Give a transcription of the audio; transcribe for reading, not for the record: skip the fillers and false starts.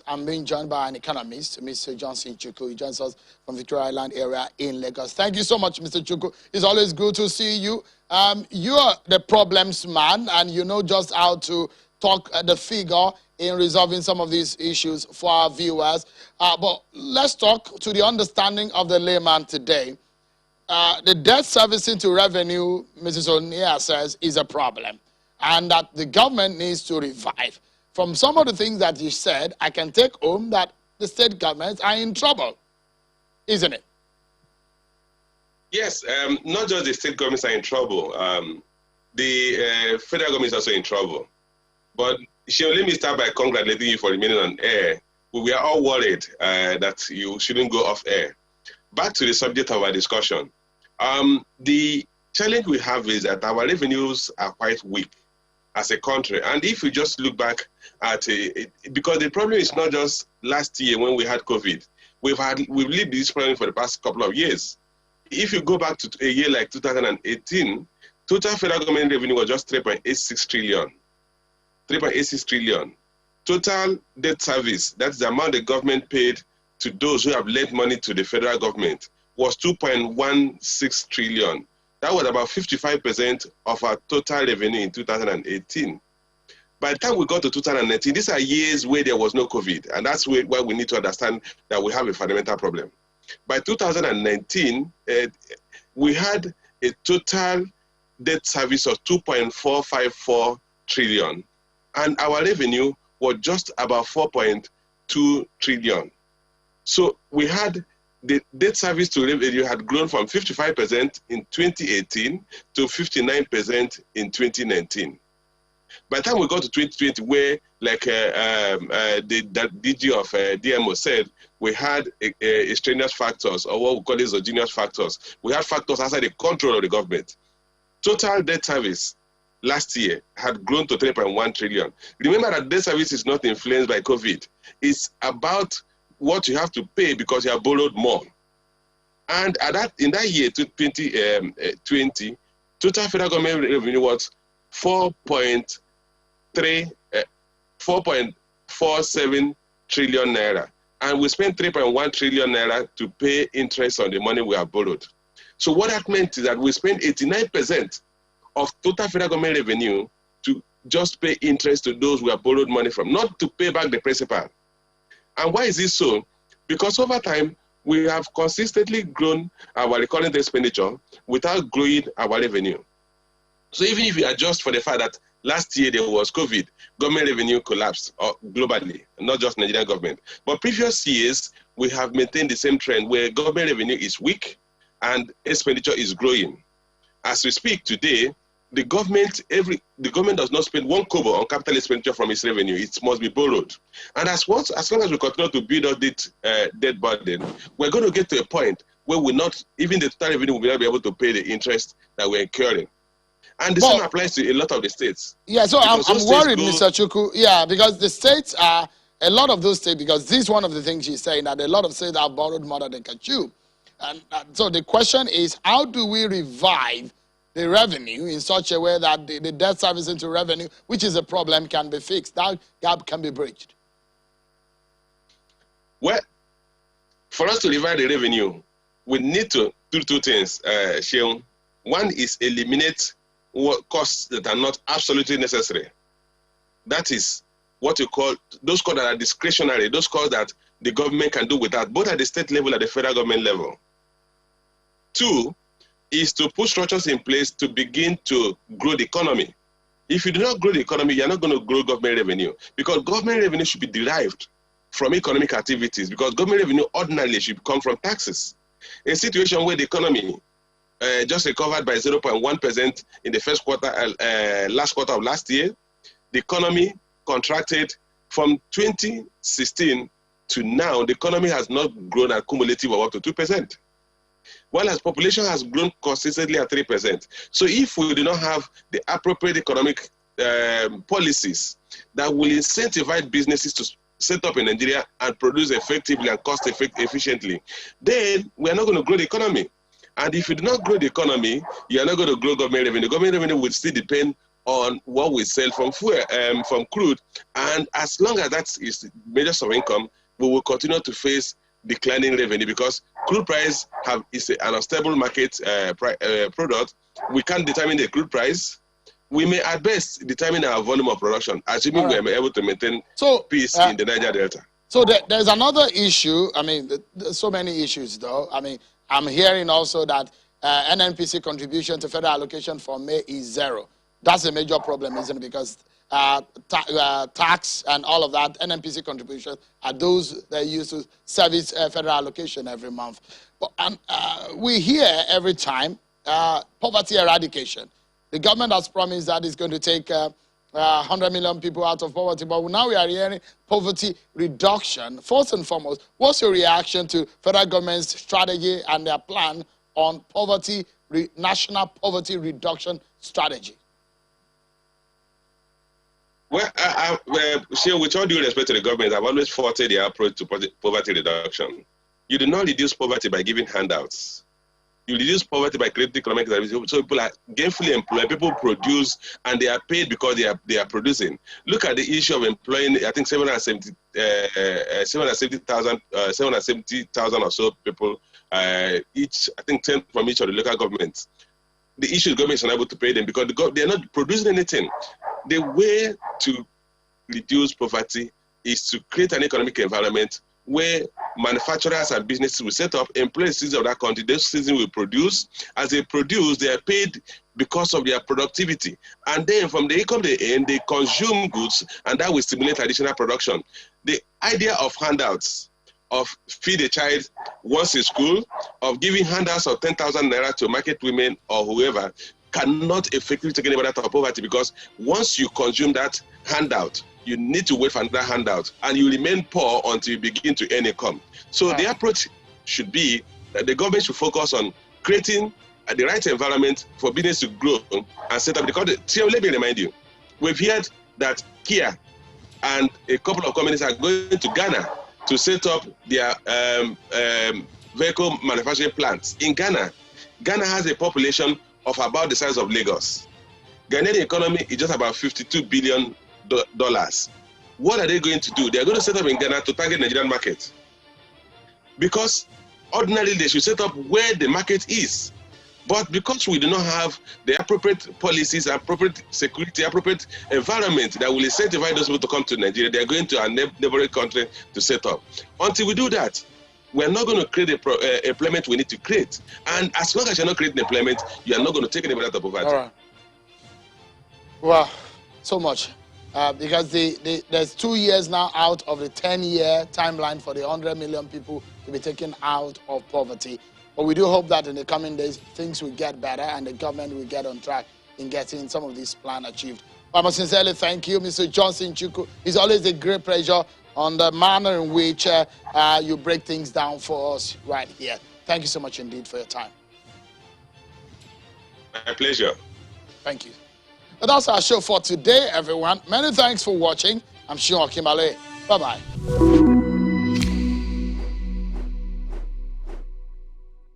I'm being joined by an economist, Mr. Johnson Chuku. He joins us from Victoria Island area in Lagos. Thank you so much, Mr. Chuku. It's always good to see you. You are the problems man, and you know just how to talk the figure in resolving some of these issues for our viewers. But let's talk to the understanding of the layman today. The debt servicing to revenue, Mrs. O'Neill says, is a problem, and that the government needs to revive. From some of the things that you said, I can take home that the state governments are in trouble, isn't it? Yes, not just the state governments are in trouble. The federal government is also in trouble. But let me start by congratulating you for remaining on air. We are all worried that you shouldn't go off air. Back to the subject of our discussion. The challenge we have is that our revenues are quite weak as a country. And if you just look back at it, because the problem is not just last year when we had COVID. We've lived this problem for the past couple of years. If you go back to a year like 2018, total federal government revenue was just 3.86 trillion. 3.86 trillion. Total debt service, that's the amount the government paid to those who have lent money to the federal government, was 2.16 trillion. That was about 55% of our total revenue in 2018. By the time we got to 2019, these are years where there was no COVID, and that's why we need to understand that we have a fundamental problem. By 2019, we had a total debt service of 2.454 trillion, and our revenue was just about 4.2 trillion. So we had the debt service to revenue had grown from 55% in 2018 to 59% in 2019. By the time we got to 2020, where, like the DG of DMO said, we had extraneous factors, or what we call exogenous factors. We had factors outside the control of the government. Total debt service last year had grown to 3.1 trillion. Remember that debt service is not influenced by COVID. It's about what you have to pay because you have borrowed more. And in that year, 2020, total federal government revenue was 4.47 trillion naira. And we spent 3.1 trillion naira to pay interest on the money we have borrowed. So what that meant is that we spent 89% of total federal government revenue to just pay interest to those we have borrowed money from, not to pay back the principal. And why is this so? Because over time, we have consistently grown our recurrent expenditure without growing our revenue. So even if you adjust for the fact that last year there was COVID, government revenue collapsed globally, not just Nigerian government. But previous years, we have maintained the same trend where government revenue is weak and expenditure is growing. As we speak today, the government does not spend one kobo on capital expenditure from its revenue. It must be borrowed. And as long as we continue to build up this debt burden, we're going to get to a point where even the total revenue will not be able to pay the interest that we're incurring. And the same applies to a lot of the states. Yeah, so I'm worried, Mr. Chuku. Yeah, because the states are, a lot of those states, because this is one of the things she's saying, that a lot of states have borrowed more than they can chew. And so the question is, how do we revive the revenue in such a way that the debt service into revenue, which is a problem, can be fixed? That gap can be bridged. Well, for us to revive the revenue, we need to do two things, Sheon. One is eliminate costs that are not absolutely necessary. That is what you call those costs that are discretionary, those costs that the government can do without, both at the state level and the federal government level. Two is to put structures in place to begin to grow the economy. If you do not grow the economy, you're not going to grow government revenue, because government revenue should be derived from economic activities, because government revenue ordinarily should come from taxes. A situation where the economy just recovered by 0.1% in the first quarter, last quarter of last year, the economy contracted from 2016 to now. The economy has not grown at cumulative of up to 2%. While as population has grown consistently at 3%. So if we do not have the appropriate economic policies that will incentivize businesses to set up in Nigeria and produce effectively and efficiently, then we are not going to grow the economy. And if you do not grow the economy, you are not going to grow government revenue. Government revenue will still depend on what we sell from fuel, from crude. And as long as that is major source of income, we will continue to face declining revenue because crude price is an unstable market product. We can't determine the crude price. We may at best determine our volume of production, assuming we are able to maintain peace in the Niger Delta. So there's another issue. I mean, there's so many issues, though. I mean, I'm hearing also that NNPC contribution to federal allocation for May is 0. That's a major problem, isn't it? Because tax and all of that, NNPC contributions are those that use to service federal allocation every month. But we hear every time poverty eradication. The government has promised that it's going to take 100 million people out of poverty, but now we are hearing poverty reduction. First and foremost, what's your reaction to federal government's strategy and their plan on poverty, national poverty reduction strategy? Well, with all due respect to the government, I've always faulted their approach to poverty reduction. You do not reduce poverty by giving handouts. You reduce poverty by creating economic activity. So people are gainfully employed. People produce, and they are paid because they are producing. Look at the issue of employing. I think 770,000 or so people each. I think 10 from each of the local governments. The issue is government is unable to pay them because they are not producing anything. The way to reduce poverty is to create an economic environment where manufacturers and businesses will set up, employ citizens of that country. Those citizens will produce. As they produce, they are paid because of their productivity. And then from the income they earn, they consume goods, and that will stimulate additional production. The idea of handouts, of feed a child once in school, of giving handouts of 10,000 naira to market women or whoever, cannot effectively take anybody out of poverty, because once you consume that handout, you need to wait for another handout, and you remain poor until you begin to earn income. So the approach should be that the government should focus on creating the right environment for business to grow and set up. Because let me remind you, we've heard that Kia and a couple of companies are going to Ghana to set up their vehicle manufacturing plants. In Ghana, Ghana has a population of about the size of Lagos. Ghanaian economy is just about $52 billion. What are they going to do? They are going to set up in Ghana to target the Nigerian market. Because ordinarily they should set up where the market is. But because we do not have the appropriate policies, appropriate security, appropriate environment that will incentivize those people to come to Nigeria, they are going to our neighboring country to set up. Until we do that, we are not going to create the employment we need to create. And as long as you're not creating employment, you are not going to take anybody out of poverty. All right. Wow, so much. Because there's 2 years now out of the 10-year timeline for the 100 million people to be taken out of poverty. But we do hope that in the coming days, things will get better and the government will get on track in getting some of these plans achieved. I must sincerely thank you, Mr. Johnson Chukwu. It's always a great pleasure on the manner in which you break things down for us right here. Thank you so much indeed for your time. My pleasure. Thank you. But that's our show for today, everyone. Many thanks for watching. I'm Shion Kimale. Bye-bye.